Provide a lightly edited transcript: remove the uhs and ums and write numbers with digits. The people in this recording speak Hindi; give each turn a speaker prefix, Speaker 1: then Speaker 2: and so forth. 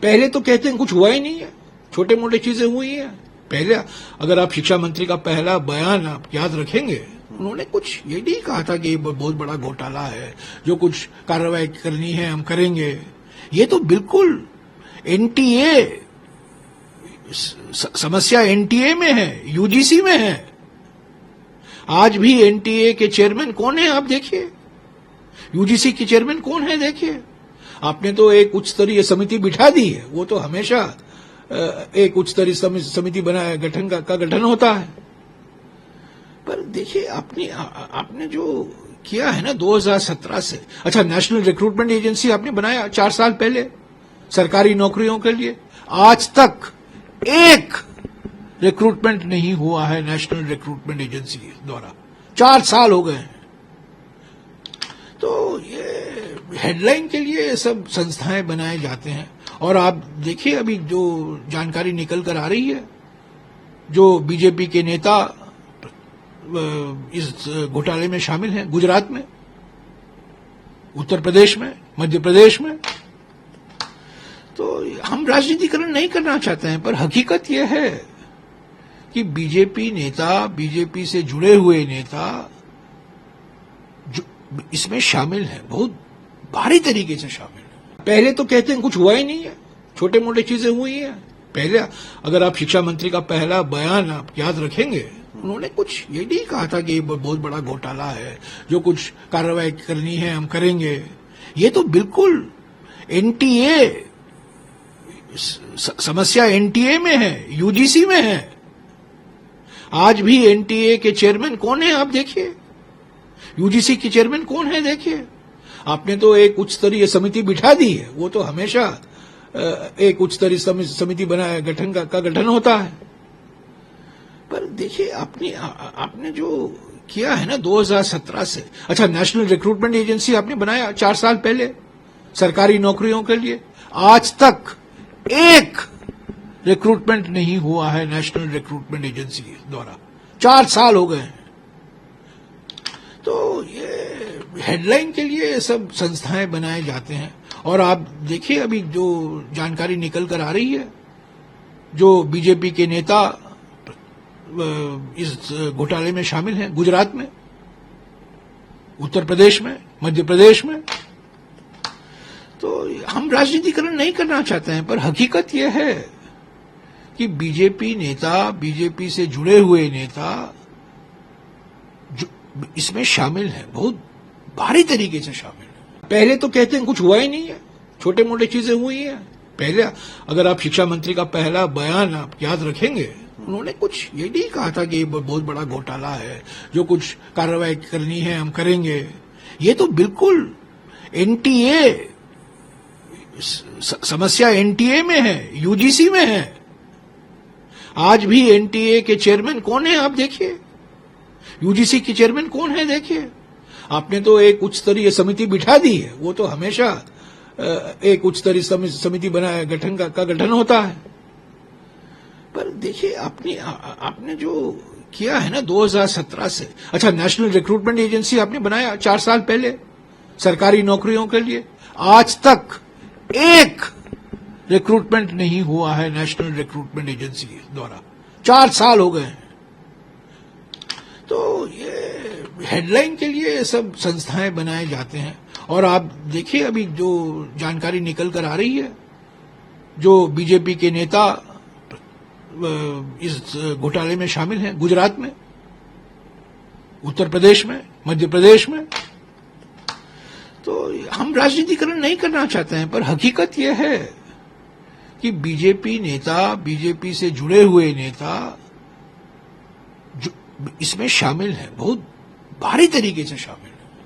Speaker 1: पहले तो कहते हैं कुछ हुआ ही नहीं है, छोटे मोटे चीजें हुई हैं। पहले अगर आप शिक्षा मंत्री का पहला बयान आप याद रखेंगे, उन्होंने कुछ ये नहीं कहा था कि ये बहुत बड़ा घोटाला है, जो कुछ कार्रवाई करनी है हम करेंगे। ये तो बिल्कुल एनटीए, समस्या एनटीए में है, यूजीसी में है। आज भी एनटीए के चेयरमैन कौन है आप देखिए, यूजीसी के चेयरमैन कौन है देखिए। आपने तो एक उच्च स्तरीय समिति बिठा दी है, वो तो हमेशा एक उच्च स्तरीय समिति बनाया गठन का गठन होता है। पर देखिए आपने जो किया है ना 2017 से, अच्छा नेशनल रिक्रूटमेंट एजेंसी आपने बनाया 4 साल पहले सरकारी नौकरियों के लिए, आज तक एक रिक्रूटमेंट नहीं हुआ है नेशनल रिक्रूटमेंट एजेंसी द्वारा, 4 साल हो गए हैं। तो ये हेडलाइन के लिए ये सब संस्थाएं बनाए जाते हैं। और आप देखिए अभी जो जानकारी निकल कर आ रही है, जो बीजेपी के नेता इस घोटाले में शामिल हैं, गुजरात में, उत्तर प्रदेश में, मध्य प्रदेश में। तो हम राजनीतिकरण नहीं करना चाहते हैं, पर हकीकत यह है कि बीजेपी नेता, बीजेपी से जुड़े हुए नेता जो इसमें शामिल है, बहुत भारी तरीके से शामिल है। पहले तो कहते हैं कुछ हुआ ही नहीं है, छोटे मोटे चीजें हुई हैं। पहले अगर आप शिक्षा मंत्री का पहला बयान आप याद रखेंगे, उन्होंने कुछ ये नहीं कहा था कि ये बहुत बड़ा घोटाला है, जो कुछ कार्रवाई करनी है हम करेंगे। ये तो बिल्कुल एनटीए, समस्या एनटीए में है, यूजीसी में है। आज भी एनटीए के चेयरमैन कौन है आप देखिए, यूजीसी के चेयरमैन कौन है देखिए। आपने तो एक उच्च स्तरीय समिति बिठा दी है, वो तो हमेशा एक उच्च स्तरीय समिति बनाया गठन का गठन होता है। पर देखिए आपने जो किया है ना 2017 से, अच्छा नेशनल रिक्रूटमेंट एजेंसी आपने बनाया 4 साल पहले सरकारी नौकरियों के लिए, आज तक एक रिक्रूटमेंट नहीं हुआ है नेशनल रिक्रूटमेंट एजेंसी द्वारा, 4 साल हो गए हैं। तो ये हेडलाइन के लिए ये सब संस्थाएं बनाए जाते हैं। और आप देखिए अभी जो जानकारी निकल कर आ रही है, जो बीजेपी के नेता इस घोटाले में शामिल हैं, गुजरात में, उत्तर प्रदेश में, मध्य प्रदेश में। तो हम राजनीतिकरण नहीं करना चाहते हैं, पर हकीकत यह है कि बीजेपी नेता, बीजेपी से जुड़े हुए नेता जो इसमें शामिल है, बहुत भारी तरीके से शामिल है। पहले तो कहते हैं कुछ हुआ ही नहीं है, छोटे मोटे चीजें हुई हैं। पहले अगर आप शिक्षा मंत्री का पहला बयान आप याद रखेंगे, उन्होंने कुछ ये नहीं कहा था कि ये बहुत बड़ा घोटाला है, जो कुछ कार्रवाई करनी है हम करेंगे। ये तो बिल्कुल एनटीए, समस्या एनटीए में है, यूजीसी में है। आज भी एनटीए के चेयरमैन कौन है आप देखिए, यूजीसी के चेयरमैन कौन है देखिए। आपने तो एक उच्च स्तरीय समिति बिठा दी है, वो तो हमेशा एक उच्च स्तरीय समिति बनाया गठन का गठन होता है। पर देखिए आपने जो किया है ना 2017 से, अच्छा नेशनल रिक्रूटमेंट एजेंसी आपने बनाया 4 साल पहले सरकारी नौकरियों के लिए, आज तक एक रिक्रूटमेंट नहीं हुआ है नेशनल रिक्रूटमेंट एजेंसी द्वारा, 4 साल हो गए हैं। तो ये हेडलाइन के लिए ये सब संस्थाएं बनाए जाते हैं। और आप देखिए अभी जो जानकारी निकल कर आ रही है, जो बीजेपी के नेता इस घोटाले में शामिल हैं, गुजरात में, उत्तर प्रदेश में, मध्य प्रदेश में। तो हम राजनीतिकरण नहीं करना चाहते हैं, पर हकीकत यह है कि बीजेपी नेता, बीजेपी से जुड़े हुए नेता जो इसमें शामिल है, बहुत भारी तरीके से शामिल है।